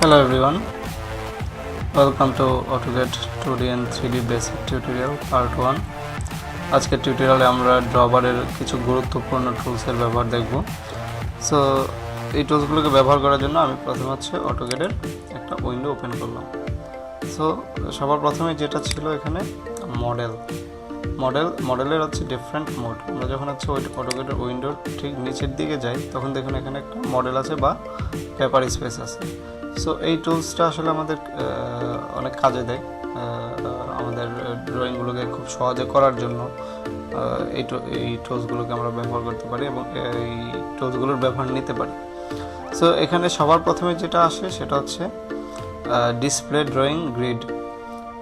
Hello everyone, welcome to AutoCAD 2D and 3D basic tutorial part 1. আজকের টিউটোরিয়ালে আমরা ড্রবারের কিছু গুরুত্বপূর্ণ টুলসের ব্যবহার দেখব। সো এই টুলসগুলোকে ব্যবহার করার জন্য আমি প্রথমে AutoCAD-এর একটা উইন্ডো ওপেন করলাম। সো সবার প্রথমে যেটা ছিল এখানে মডেলের ডিফারেন্ট মোড। আমরা যখন AutoCAD-এর উইন্ডোর ঠিক নিচের দিকে যাই তখন দেখুন এখানে একটা মডেল আছে বা পেপার স্পেস আছে। সো এই টুলসটা আসলে আমাদের অনেক কাজে দেয়, আমাদের ড্রয়িংগুলোকে খুব সহজে করার জন্য এই টুলসগুলোকে আমরা ব্যবহার করতে পারি এবং এই টুলসগুলোর ব্যবহার নিতে পারি। সো এখানে সবার প্রথমে যেটা আসে সেটা হচ্ছে ডিসপ্লে ড্রয়িং গ্রিড।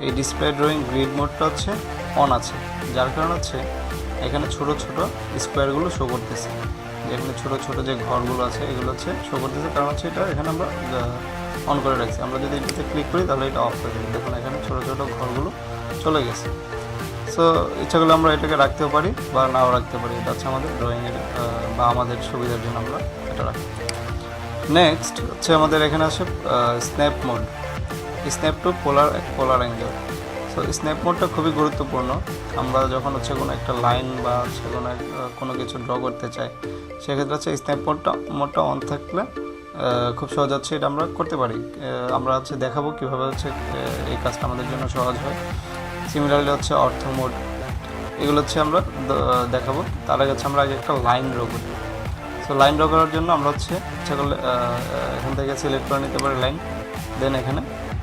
এই ডিসপ্লে ড্রয়িং গ্রিড মোডটা অন আছে, যার কারণ এখানে ছোট ছোট স্কোয়ারগুলো শো করতেছে। এখানে ছোট ছোট যে ঘরগুলো আছে এগুলো শো করতেছে, কারণ এটা এখানে আমরা অন করে রাখছি। আমরা যদি এটাতে ক্লিক করি তাহলে এটা অফ করে দেবে। দেখুন এখানে ছোট ছোট ঘরগুলো চলে গেছে। সো ইচ্ছা করলে আমরা এটাকে রাখতেও পারি বা নাও রাখতে পারি। এটা আমাদের ড্রয়িংয়ের বা আমাদের সুবিধার জন্য আমরা এটা রাখি। নেক্সট আমাদের এখানে আছে স্ন্যাপ মোড, স্ন্যাপ টু পোলার অ্যাঙ্গেল। সো স্ন্যাপ মোডটা খুবই গুরুত্বপূর্ণ। আমরা যখন কোনো একটা লাইন বা কোনো কিছু ড্র করতে চাই, সেক্ষেত্রে স্ন্যাপ মোডটা অন থাকলে খুব সহজ এটা আমরা করতে পারি। আমরা দেখাবো কীভাবে এই কাজটা আমাদের জন্য সহজ হয়। সিমিলারলি অর্থ মোড, এগুলো আমরা দেখাবো। তার আগে আমরা একটা লাইন ড্র করি। সো লাইন ড্র করার জন্য আমরা ইচ্ছা করলে এখান থেকে সিলেক্ট করে নিতে পারি লাইন। দেন এখানে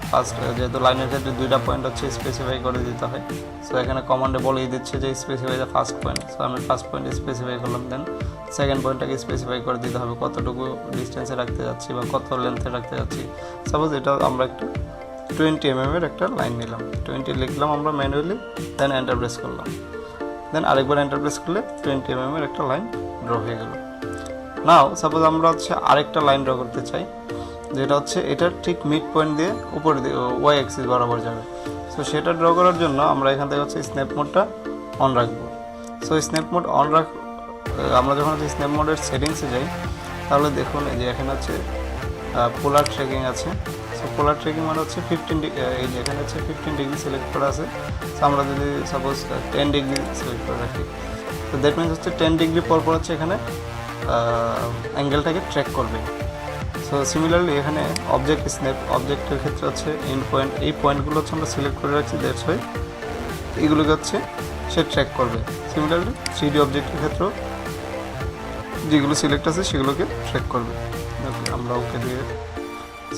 ফার্স্ট, যেহেতু লাইনের ক্ষেত্রে দুইটা পয়েন্ট স্পেসিফাই করে দিতে হয়, সো এখানে কমান্ডে বলেই দিচ্ছে যে specify the first point. So আমি ফার্স্ট পয়েন্ট স্পেসিফাই করলাম। দেন সেকেন্ড পয়েন্টটাকে স্পেসিফাই করে দিতে হবে কতটুকু ডিস্টেন্সে রাখতে যাচ্ছি বা কত লেন্থে রাখতে যাচ্ছি। সাপোজ এটা আমরা একটা 20 mm একটা লাইন নিলাম, 20 লিখলাম আমরা ম্যানুয়ালি। দেন এন্টার প্রেস করলাম। দেন আরেকবার এন্টার প্রেস করলে 20 mm একটা লাইন ড্র হয়ে গেল। নাও সাপোজ আমরা আরেকটা লাইন ড্র করতে চাই, যেটা এটার ঠিক মিড পয়েন্ট দিয়ে উপরে দিয়ে ওয়াই অ্যাক্সিস বরাবর যাবে। সো সেটা ড্র করার জন্য আমরা এখান থেকে স্ন্যাপ মোডটা অন রাখবো। সো স্ন্যাপ মোড অন আমরা যখন স্ন্যাপ মোডের সেটিংসে যাই তাহলে দেখুন এই যে এখানে পোলার ট্র্যাকিং আছে। সো পোলার ট্র্যাকিং মানে 15 এই যে এখানে 15 ডিগ্রি সিলেক্ট করা আছে। সো আমরা যদি সাপোজ 10 ডিগ্রি সিলেক্ট করে রাখি, তো দ্যাট মিনস 10 ডিগ্রি পর এখানে অ্যাঙ্গেলটাকে ট্র্যাক করবে। সো সিমিলারলি এখানে অবজেক্টের ক্ষেত্রে এন্ড পয়েন্ট, এই পয়েন্টগুলো আমরা সিলেক্ট করে রাখছি। দ্যাটস ওয়াই এইগুলোকে সে ট্র্যাক করবে। সিমিলারলি 3D অবজেক্টের ক্ষেত্রেও যেগুলো সিলেক্ট আছে সেগুলোকে ট্র্যাক করবে। আমরা ওকে দিয়ে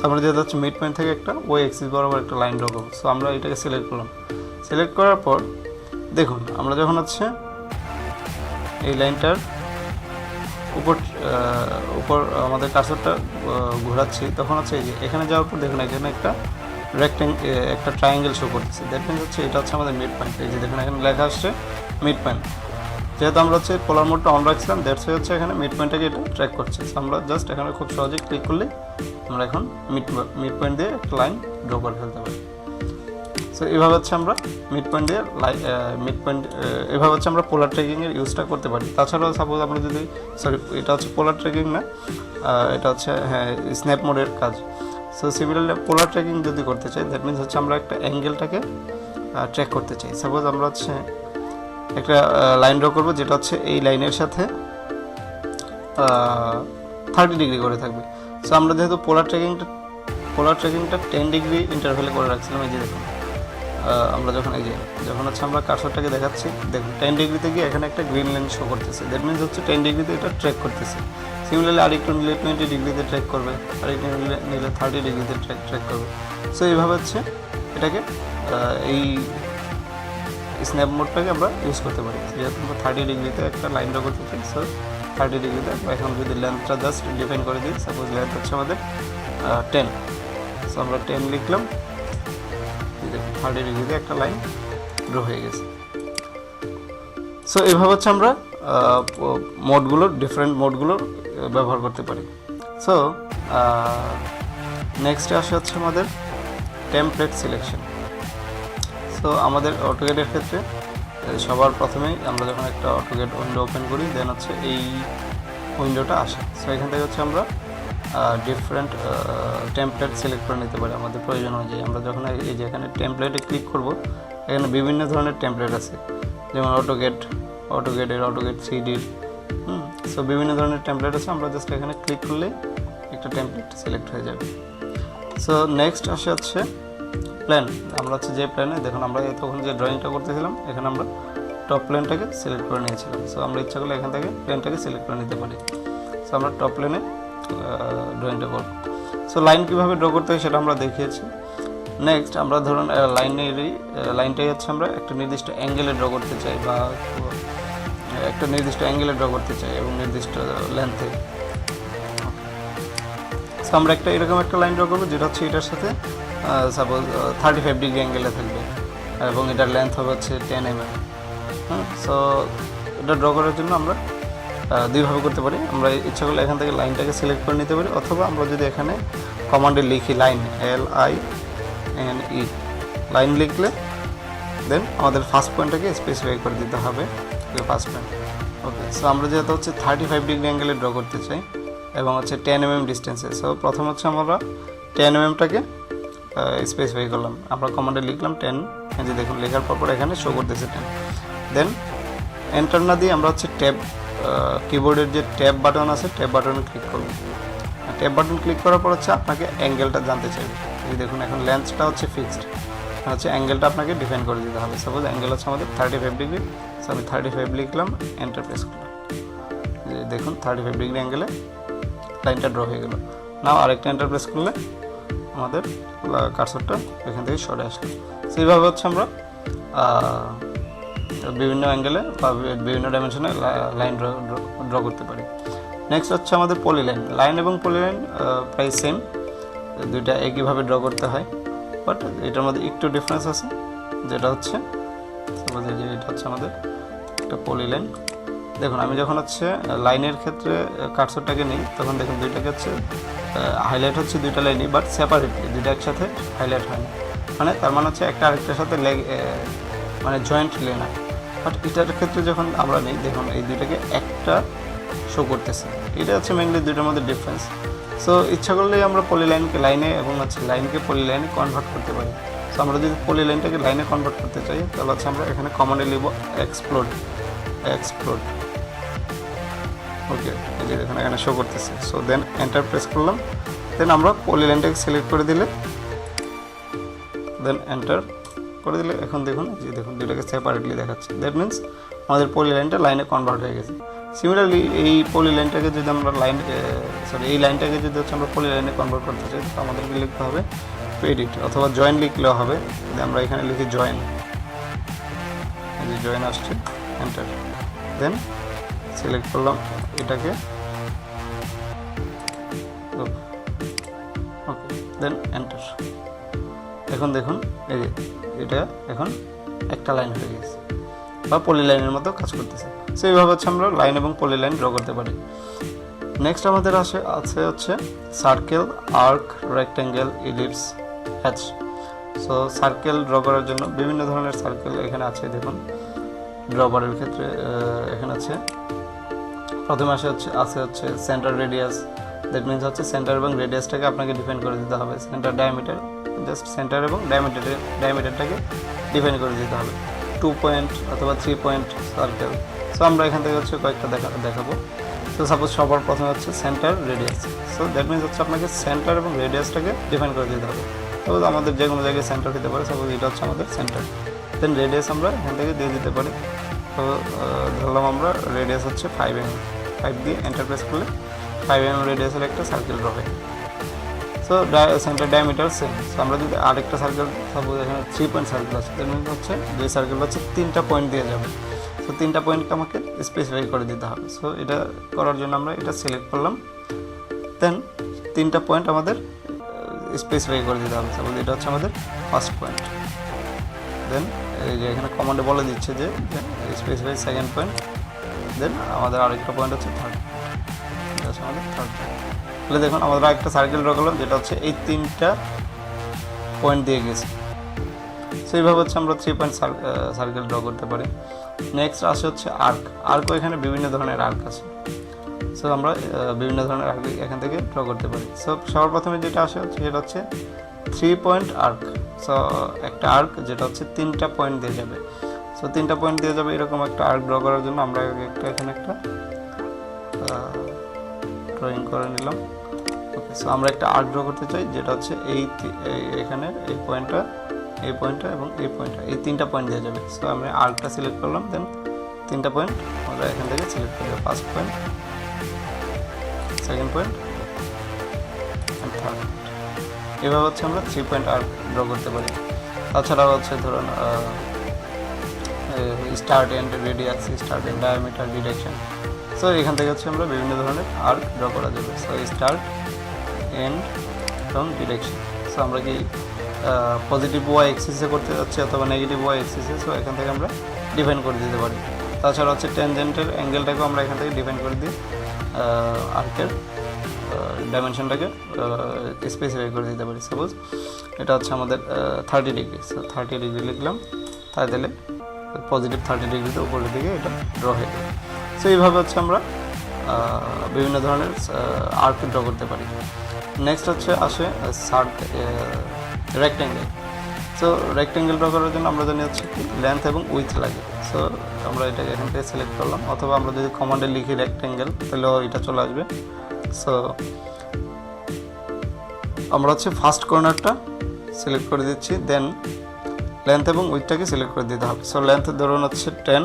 আমরা যেটা মিড পয়েন্ট থেকে একটা ওয়াই অ্যাক্সিস বরাবর একটা লাইন ড্র করবো। সো আমরা এটাকে সিলেক্ট করলাম। সিলেক্ট করার পর দেখুন আমরা যখন এই লাইনটার উপর আমাদের কার্সরটা ঘোরাচ্ছি, তখন এই যে এখানে যাওয়ার পর দেখুন এখানে একটা ট্রায়াঙ্গেল শো করতেছে। দ্যাট মিনস এটা আমাদের মিড পয়েন্ট। এই যে দেখুন এখানে লেখা আসছে মিড পয়েন্ট। যেহেতু আমরা পোলার মোডটা অন রাখছিলাম, দ্যাটস ওয়াই এখানে মিড পয়েন্টটাকে এটা ট্র্যাক করছে। সো আমরা জাস্ট এখানে খুব সহজে ক্লিক করলে আমরা এখন মিড পয়েন্ট দিয়ে একটা লাইন ড্র করে ফেলতে পারি। সো এইভাবে আমরা মিড পয়েন্ট দিয়ে এভাবে আমরা পোলার ট্র্যাকিংয়ের ইউজটা করতে পারি। তাছাড়াও সাপোজ আমরা যদি এটা পোলার ট্র্যাকিং না, এটা হ্যাঁ স্ন্যাপ মোডের কাজ। সো সিমিলারলি পোলার ট্র্যাকিং যদি করতে চাই, দ্যাট মিনস আমরা একটা অ্যাঙ্গেলটাকে ট্র্যাক করতে চাই। সাপোজ আমরা একটা লাইন ড্র করবো যেটা এই লাইনের সাথে 30 ডিগ্রি করে থাকবে। সো আমরা যেহেতু পোলার ট্র্যাকিংটা 10 ডিগ্রি ইন্টারভ্যালে করে রাখছিলাম। এই যে দেখুন আমরা যখন আমরা কার্সরটাকে দেখাচ্ছি, দেখুন 10 ডিগ্রিতে গিয়ে এখানে একটা গ্রিন লাইন শো করতেছে। দ্যাট মিনস 10 ডিগ্রিতে এটা ট্র্যাক করতেছে। সিমিলারলি আরেকটু নিলে 20 ডিগ্রিতে ট্র্যাক করবে, আরেকটু নিলে 30 ডিগ্রিতে ট্র্যাক করবে। সো এইভাবে এটাকে এই স্ন্যাপ মোডটাকে আমরা ইউজ করতে পারি। যেহেতু আমরা 30 ডিগ্রিতে একটা লাইন ড্র করতে চাই, সো 30 ডিগ্রিতে এখন যদি লেন্থটা জাস্ট ডিফাইন করে দিই, সাপোজ লেন্থ আমাদের 10। সো আমরা 10 লিখলাম, 30 ডিগ্রিতে একটা লাইন ড্র হয়ে গেছে। সো এইভাবে আমরা ডিফারেন্ট মোডগুলোর ব্যবহার করতে পারি। সো নেক্সটে আসে আমাদের টেমপ্লেট সিলেকশন। সো আমাদের AutoCAD-এর ক্ষেত্রে সবার প্রথমেই আমরা যখন একটা AutoCAD উইন্ডো ওপেন করি, দেন এই উইন্ডোটা আসে। সো এখান থেকে আমরা ডিফারেন্ট টেমপ্লেট সিলেক্ট করে নিতে পারি আমাদের প্রয়োজন অনুযায়ী। আমরা যখন এই যে এখানে টেমপ্লেটে ক্লিক করব, এখানে বিভিন্ন ধরনের টেমপ্লেট আছে, যেমন AutoCAD, AutoCAD 3Dর, সো বিভিন্ন ধরনের টেমপ্লেট আছে। আমরা জাস্ট এখানে ক্লিক করলেই একটা টেমপ্লেট সিলেক্ট হয়ে যাবে। সো নেক্সট আসে হচ্ছে প্ল্যান। আমরা হচ্ছে যে প্ল্যানে দেখুন আমরা তখন যে ড্রয়িংটা করতেছিলাম, এখানে আমরা টপ প্ল্যানটাকে সিলেক্ট করে নিয়েছিলাম। সো আমরা ইচ্ছা করলে এখান থেকে প্ল্যানটাকে সিলেক্ট করে নিতে পারি। সো আমরা টপ প্ল্যানে ড্রয়িংটা করব। সো লাইন কীভাবে ড্র করতে হয় সেটা আমরা দেখিয়েছি। নেক্সট আমরা ধরুন লাইনটাই হচ্ছে আমরা একটা নির্দিষ্ট অ্যাঙ্গেলে ড্র করতে চাই, বা একটা নির্দিষ্ট অ্যাঙ্গেলে ড্র করতে চাই এবং নির্দিষ্ট লেন্থে। সো আমরা এরকম একটা লাইন ড্র করবো যেটা হচ্ছে এটার সাথে সাপোজ 35 ডিগ্রি অ্যাঙ্গেলে থাকবে এবং এটার লেন্থ হবে হচ্ছে 10 mm। সো এটা ড্র করার জন্য আমরা দুইভাবে করতে পারি। আমরা ইচ্ছা করলে এখান থেকে লাইনটাকে সিলেক্ট করে নিতে পারি, অথবা আমরা যদি এখানে কমান্ডে লিখি লাইন, LINE, লাইন লিখলে দেন আমাদের ফার্স্ট পয়েন্টটাকে স্পেসিফাই করে দিতে হবে, ফার্স্ট পয়েন্ট। ওকে, সো আমরা যেহেতু হচ্ছে 35 ডিগ্রি অ্যাঙ্গেলে ড্র করতে চাই এবং হচ্ছে 10 mm ডিস্টেন্সে। সো প্রথম হচ্ছে আমরা 10 mmটাকে স্পেসিফাই করলাম, আমরা কমান্ডে লিখলাম 10, যে দেখুন লেখার পর এখানে শো করতেছে 10। দেন এন্টার না দিয়ে আমরা হচ্ছে ট্যাব, কিবোর্ডের যে ট্যাব বাটন আছে, ট্যাব বাটনে ক্লিক করব। ট্যাব বাটন ক্লিক করার পর হচ্ছে আপনাকে অ্যাঙ্গেলটা জানতে চাইবে। এই দেখুন এখন লেন্থটা হচ্ছে ফিক্সড, হচ্ছে অ্যাঙ্গেলটা আপনাকে ডিফাইন করে দিতে হবে। সাপোজ অ্যাঙ্গেল হচ্ছে আমাদের 35 ডিগ্রি, সো আমি 35 লিখলাম, এন্টার প্রেস করলাম। দেখুন 35 ডিগ্রি অ্যাঙ্গেলে লাইনটা ড্র হয়ে গেল। নাও আরেকটা এন্টার প্রেস করলে আমাদের কার্সরটা এখান থেকে সরে আসলো। সেইভাবে হচ্ছে আমরা বিভিন্ন অ্যাঙ্গেলে বা বিভিন্ন ডাইমেনশনে লাইন ড্র করতে পারি। নেক্সট হচ্ছে আমাদের পলিলাইন। লাইন এবং পলিলাইন প্রায় সেম, দুইটা একইভাবে ড্র করতে হয়, বাট এটার মধ্যে একটু ডিফারেন্স আছে, যেটা হচ্ছে সাপোজ এই যে এটা হচ্ছে আমাদের একটা পলিলাইন। দেখুন আমি যখন হচ্ছে লাইনের ক্ষেত্রে কার্সরটাকে নিই, তখন দেখুন দুইটাকে হচ্ছে হাইলাইট হচ্ছে দুইটা লাইনই, বাট সেপারেটলি, দুইটা একসাথে হাইলাইট হয় না। মানে তার মানে হচ্ছে একটা আরেকটার সাথে মানে জয়েন্টলি না। বাট এটার ক্ষেত্রে যখন আমরা নিই, দেখুন এই দুইটাকে একটা শো করতেছে। এটা হচ্ছে মেইনলি দুইটার মধ্যে ডিফারেন্স। সো ইচ্ছা করলেই আমরা পলিলাইনকে লাইনে এবং হচ্ছে লাইনকে পলিলাইনে কনভার্ট করতে পারি। সো আমরা যদি পলিলাইনটাকে লাইনে কনভার্ট করতে চাই, তাহলে হচ্ছে আমরা এখানে কমান্ডে লিখব এক্সপ্লোড। ওকে, এই যে দেখুন এখানে শো করতেছে। সো দেন এন্টার প্রেস করলাম, দেন আমরা পলিলাইনটাকে সিলেক্ট করে দিলে, দেন এন্টার করে দিলে এখন দেখুন যে দেখুন দুইটাকে সেপারেটলি দেখাচ্ছে। দ্যাট মিনস আমাদের পলিলাইনটা লাইনে কনভার্ট হয়ে গেছে। সিমিলারলি এই পলিলাইনটাকে যদি আমরা এই লাইনটাকে যদি হচ্ছে আমরা পলিলাইনে কনভার্ট করতে চাই, তো আমাদেরকে লিখতে হবে এডিট, অথবা জয়েন লিখলেও হবে। যদি আমরা এখানে লিখি জয়েন, এই যে জয়েন আসছে, এন্টার, দেন সিলেক্ট করলাম এটাকে, ওকে, দেন এন্টার। এখন দেখুন এই যে এটা এখন একটা লাইন হয়ে গেছে, বা পলিলাইনের মতো কাজ করতেছে। সো এইভাবে হচ্ছে আমরা লাইন এবং পলিলাইন ড্র করতে পারি। নেক্সট আমাদের আছে হচ্ছে circle, arc, rectangle, ellipse, hatch. So circle draw করার জন্য বিভিন্ন ধরনের সার্কেল এখানে আছে। দেখুন ড্র বারের ক্ষেত্রে এখানে আছে, প্রথমে আছে হচ্ছে সেন্টার রেডিয়াস। দ্যাট মিনস হচ্ছে সেন্টার এবং রেডিয়াসটাকে আপনাকে ডিফাইন করে দিতে হবে। সেন্টার ডায়ামিটার, জাস্ট সেন্টার এবং ডায়ামিটারটাকে ডিফাইন করে দিতে হবে। 2 পয়েন্ট অথবা 3 পয়েন্ট সার্কেল। সো আমরা এখান থেকে হচ্ছে কয়েকটা দেখাবো। সো সাপোজ সবার প্রথমে হচ্ছে centre radius. So that means হচ্ছে আপনাকে সেন্টার এবং রেডিয়াসটাকে ডিফাইন করে দিতে হবে। সাপোজ আমাদের যে কোনো জায়গায় সেন্টার হতে পারে, সাপোজ এটা হচ্ছে আমাদের সেন্টার, দেন রেডিয়াস আমরা এখান থেকে দিয়ে দিতে পারি। তো ধরলাম আমরা রেডিয়াস হচ্ছে 5 mm, 5 দিয়ে এন্টার প্রেস করলে 5 mm রেডিয়াসের একটা সার্কেল ড্র হয়। So centre diameter same. So আমরা যদি আরেকটা সার্কেল, সাপোজ এখানে 3 পয়েন্ট সার্কেল আছে, তার মানে হচ্ছে দুই সার্কেল হচ্ছে 3টা পয়েন্ট দিয়ে যাবে। সো 3টা পয়েন্টকে আমাকে স্পেসিফাই করে দিতে হবে। সো এটা করার জন্য আমরা এটা সিলেক্ট করলাম, দেন 3টা পয়েন্ট আমাদের স্পেসিফাই করে দিতে হবে। সাপোজ এটা হচ্ছে আমাদের ফার্স্ট পয়েন্ট, দেন এই যে এখানে কমান্ডে বলে দিচ্ছে যে স্পেসিফাই সেকেন্ড পয়েন্ট, দেন আমাদের আরেকটা পয়েন্ট হচ্ছে থার্ড, এটা হচ্ছে আমাদের থার্ড পয়েন্ট। তাহলে দেখুন আমাদের একটা সার্কেল ড্র করলাম, যেটা হচ্ছে এই 3টা পয়েন্ট দিয়ে গেছে। সেইভাবে হচ্ছে আমরা 3 পয়েন্ট সার্কেল ড্র করতে পারি। নেক্সট আসে হচ্ছে আর্ক। আর্কও এখানে বিভিন্ন ধরনের আর্ক আছে। সো আমরা বিভিন্ন ধরনের আর্ক এখান থেকে ড্র করতে পারি। সো সবার প্রথমে যেটা আসে সেটা হচ্ছে 3 পয়েন্ট আর্ক। সো একটা আর্ক যেটা হচ্ছে 3টা পয়েন্ট দিয়ে যাবে। সো 3টা পয়েন্ট দিয়ে যাবে এরকম একটা আর্ক ড্র করার জন্য আমরা এখানে একটা ড্রয়িং করে নিলাম। ওকে, সো আমরা একটা আর্ক ড্র করতে চাই যেটা হচ্ছে এখানে এই পয়েন্টটা এবং এই পয়েন্টটা, এই 3টা পয়েন্ট দিয়ে যাবে। সো আমি আর্কটা সিলেক্ট করলাম, দেন 3টা পয়েন্ট আমরা এখান থেকে সিলেক্ট করলাম, first point, second point and third. এভাবে হচ্ছে আমরা 3 পয়েন্ট আর্ক ড্র করতে পারি। তাছাড়াও হচ্ছে ধরুন start end radius, start end diameter, direction. So এখান থেকে হচ্ছে আমরা বিভিন্ন ধরনের আর্ক ড্র করা যাবে। সো স্টার্ট, এন্ড এবং ডিরেকশন। সো আমরা কি পজিটিভ ওয়াই এক্সিসে করতে যাচ্ছি অথবা নেগেটিভ ওয়াই এক্সিসে, সো এখান থেকে আমরা ডিফাইন করে দিতে পারি। তাছাড়া হচ্ছে ট্যানজেন্টের অ্যাঙ্গেলটাকেও আমরা এখান থেকে ডিফাইন করে দিই, আর্কের ডাইমেনশনটাকে স্পেসিফাই করে দিতে পারি। সাপোজ এটা হচ্ছে আমাদের 30 ডিগ্রি, সো 30 ডিগ্রি লিখলাম, তাই দিলে পজিটিভ 30 ডিগ্রিতে উপরের দিকে এটা ড্র হয়ে যাবে। সো এইভাবে হচ্ছে আমরা বিভিন্ন ধরনের আর্ক ড্র করতে পারি। নেক্সট হচ্ছে আসে রেক্ট্যাঙ্গেল। সো রেক্ট্যাঙ্গেল ড্র করার জন্য আমরা জানি হচ্ছে কি লেন্থ এবং উইথ লাগে। সো আমরা এটাকে এখান থেকে সিলেক্ট করলাম, অথবা আমরা যদি কমান্ডে লিখি রেক্ট্যাঙ্গেল তাহলেও এটা চলে আসবে। সো আমরা হচ্ছে ফার্স্ট কর্নারটা সিলেক্ট করে দিচ্ছি, দেন লেন্থ এবং উইথটাকে সিলেক্ট করে দিতে হবে। সো লেন্থ ধরুন হচ্ছে 10,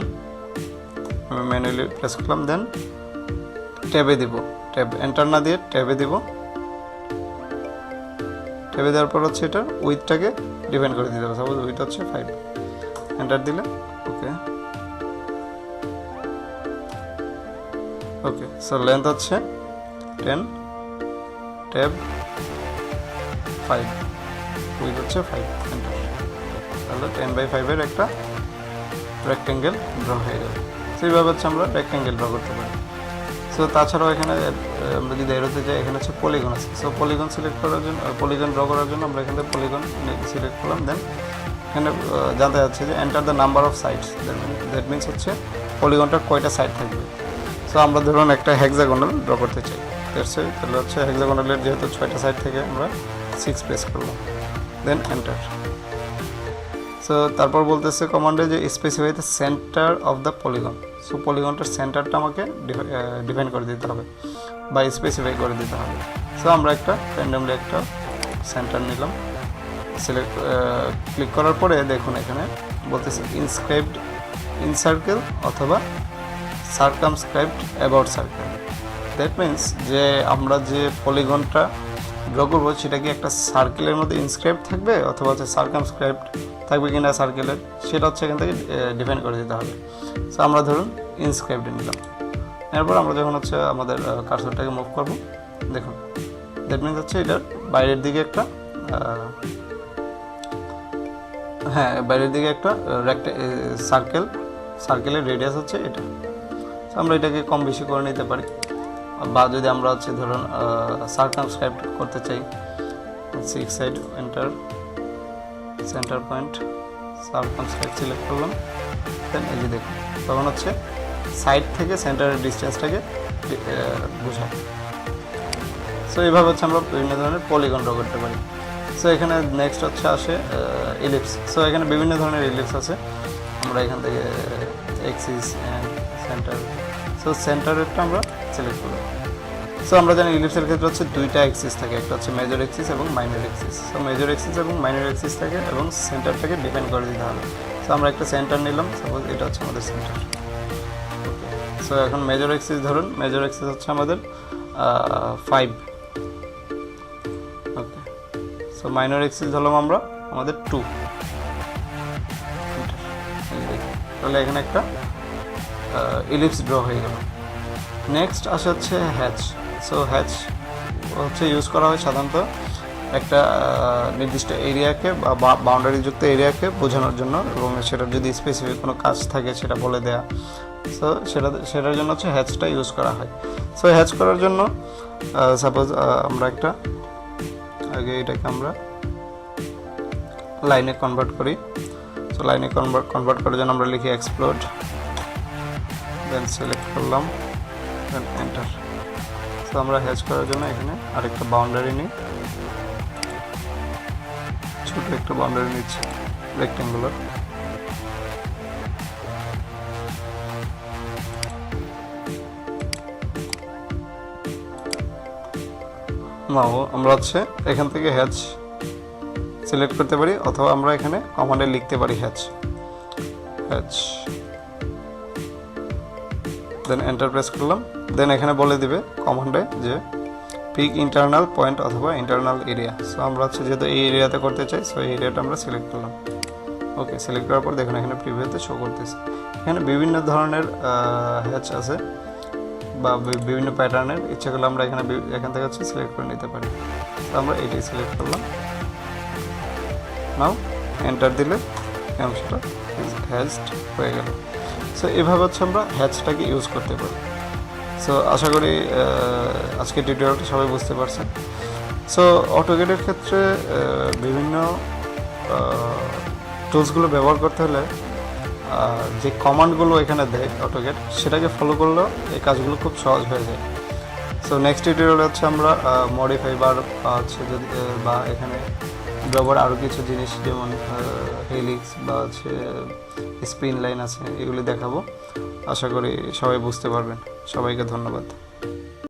আমি ম্যানুয়ালি প্রেস করলাম, দেন ট্যাবে দিব, ট্যাব এন্টার না দিয়ে ট্যাবে দিব। ট্যাবে দেওয়ার পর হচ্ছে এটার উইথটাকে ডিফাইন করে দিতে হবে। সাপোজ উইথ হচ্ছে 5, এন্টার দিলে ওকে। সো লেন্থ হচ্ছে 10, ট্যাব 5, উইথ হচ্ছে 5, এন্টার। তাহলে 10/5 এর একটা রেক্ট্যাঙ্গেল ড্র হয়ে গেল। সো এইভাবে হচ্ছে আমরা রেক্ট্যাঙ্গেল ড্র করতে পারি। সো তাছাড়াও এখানে আমরা যদি এরোতে যাই, এখানে হচ্ছে পলিগন আছে। সো পলিগন সিলেক্ট করার জন্য, পলিগন ড্র করার জন্য আমরা এখানে পলিগন সিলেক্ট করলাম, দেন এখানে জানতে যাচ্ছে যে enter the number of sides, that means হচ্ছে পলিগনটার কয়টা সাইড থাকবে। সো আমরা ধরুন একটা হেক্সাগোনাল ড্র করতে চাই, তাহলে হচ্ছে হেক্সাগোনালের যেহেতু 6টা সাইড থেকে আমরা 6 প্রেস করলাম, দেন এন্টার। সো তারপর বলতেছে কমান্ডে যে specify the centre of the polygon. So পলিগনটার সেন্টারটা আমাকে ডিফাইন করে দিতে হবে বা স্পেসিফাই করে দিতে হবে। সো আমরা একটা র্যান্ডমলি একটা সেন্টার নিলাম, সিলেক্ট ক্লিক করার পরে দেখুন এখানে বলতেছে ইনস্ক্রাইবড ইন সার্কেল অথবা সার্কামস্ক্রাইবড অ্যাবাউট সার্কেল। দ্যাট মিনস যে আমরা যে পলিগনটা ড্র করবো সেটা কি একটা সার্কেলের মধ্যে ইনস্ক্রাইব থাকবে অথবা হচ্ছে সার্কামস্ক্রাইবড থাকবে কিনা সার্কেলের, সেটা হচ্ছে এখান থেকে ডিফাইন করে দিতে হবে। সো আমরা ধরুন ইনস্ক্রাইবড নিলাম, এরপর আমরা যখন হচ্ছে আমাদের কার্সরটাকে মুভ করবো, দেখুন দ্যাট মিনস হচ্ছে এটার বাইরের দিকে একটা বাইরের দিকে একটা সার্কেলের রেডিয়াস হচ্ছে এটা। আমরা এটাকে কম বেশি করে নিতে পারি, বা যদি আমরা হচ্ছে ধরুন সার্কামস্ক্রাইব করতে চাই, 6 side, enter, centre point, সার্কামস্ক্রাইব select করলাম, দেন এই যে দেখুন তখন হচ্ছে সাইড থেকে সেন্টারের ডিস্টেন্সটাকে বোঝায়। সো এইভাবে হচ্ছে আমরা বিভিন্ন ধরনের পলিগন ড্র করতে পারি। সো এখানে নেক্সট হচ্ছে আসে ইলিপস। সো এখানে বিভিন্ন ধরনের ইলিপস আছে, আমরা এখান থেকে এক্সিস অ্যান্ড সেন্টার। সো সেন্টারেরটা আমরা সিলেক্ট করব। সো আমরা জানি ইলিপসের ক্ষেত্রে হচ্ছে 2টা এক্সিস থাকে, একটা হচ্ছে মেজর এক্সিস এবং minor axis. So major axis এবং মাইনর এক্সিস থাকে এবং সেন্টারটাকে ডিফাইন করে দিতে হবে। সো আমরা একটা সেন্টার নিলাম, সাপোজ এটা হচ্ছে আমাদের সেন্টার। ওকে, সো এখন মেজর এক্সিস ধরুন, মেজর এক্সিস হচ্ছে আমাদের 5। ওকে, সো মাইনর এক্সিস হলাম আমরা আমাদের 2। তাহলে এখানে একটা ইলিপস ড্র হয়ে গেল। নেক্সট আসে হচ্ছে হ্যাচ। সো হ্যাচ হচ্ছে ইউজ করা হয় সাধারণত একটা নির্দিষ্ট এরিয়াকে বা বাউন্ডারিযুক্ত এরিয়াকে বোঝানোর জন্য, এবং সেটার যদি স্পেসিফিক কোনো কাজ থাকে সেটা বলে দেয়া। সো সেটার জন্য হচ্ছে হ্যাচটা ইউজ করা হয়। সো হ্যাচ করার জন্য সাপোজ আমরা একটা আগে এটাকে আমরা লাইনে কনভার্ট করি। সো লাইনে কনভার্ট করার জন্য আমরা লিখি এক্সপ্লোড, দেন সিলেক্ট করলাম, দেন এন্টার। তো আমরা হ্যাচ করার জন্য এখানে আরেকটা বাউন্ডারি নিই, ছোট একটা বাউন্ডারি নিচ্ছি রেক্ট্যাঙ্গুলার। নাও আমরা হচ্ছে এখান থেকে হ্যাচ সিলেক্ট করতে পারি, অথবা আমরা এখানে কমান্ডে লিখতে পারি হ্যাচ, দেন এন্টার প্রেস করলাম। দেন এখানে বলে দিবে কমান্ডে যে পিক ইন্টারনাল পয়েন্ট অথবা ইন্টারনাল এরিয়া। সো আমরা হচ্ছে যেহেতু এই এরিয়াতে করতে চাই, সো এই এরিয়াটা আমরা সিলেক্ট করলাম। ওকে, সিলেক্ট করার পর দেখুন এখানে প্রিভিউতে শো করতেছে। এখানে বিভিন্ন ধরনের হ্যাচ আছে বা বিভিন্ন প্যাটার্নের, ইচ্ছা করলে আমরা এখান থেকে হচ্ছে সিলেক্ট করে নিতে পারি। তো আমরা এইটাই সিলেক্ট করলাম। নাও এন্টার দিলে এই অংশটা হ্যাচড হয়ে গেল। সো এভাবে হচ্ছে আমরা হ্যাচটাকে ইউজ করতে পারি। সো আশা করি আজকে টিউটোরিয়ালটা সবাই বুঝতে পারছেন। সো অটোক্যাডের ক্ষেত্রে বিভিন্ন টুলসগুলো ব্যবহার করতে হলে যে কমান্ডগুলো এখানে দেয় অটোক্যাড, সেটাকে ফলো করলেও এই কাজগুলো খুব সহজ হয়ে যায়। সো নেক্সট টিউটোরিয়ালে হচ্ছে আমরা মডিফাই বার হচ্ছে যদি বা এখানে ব্যবহার আরও কিছু জিনিস যেমন হেলিক্স বা হচ্ছে স্পিন লাইন আছে, এগুলি দেখাবো। আশা করি সবাই বুঝতে পারবেন। সবাইকে ধন্যবাদ।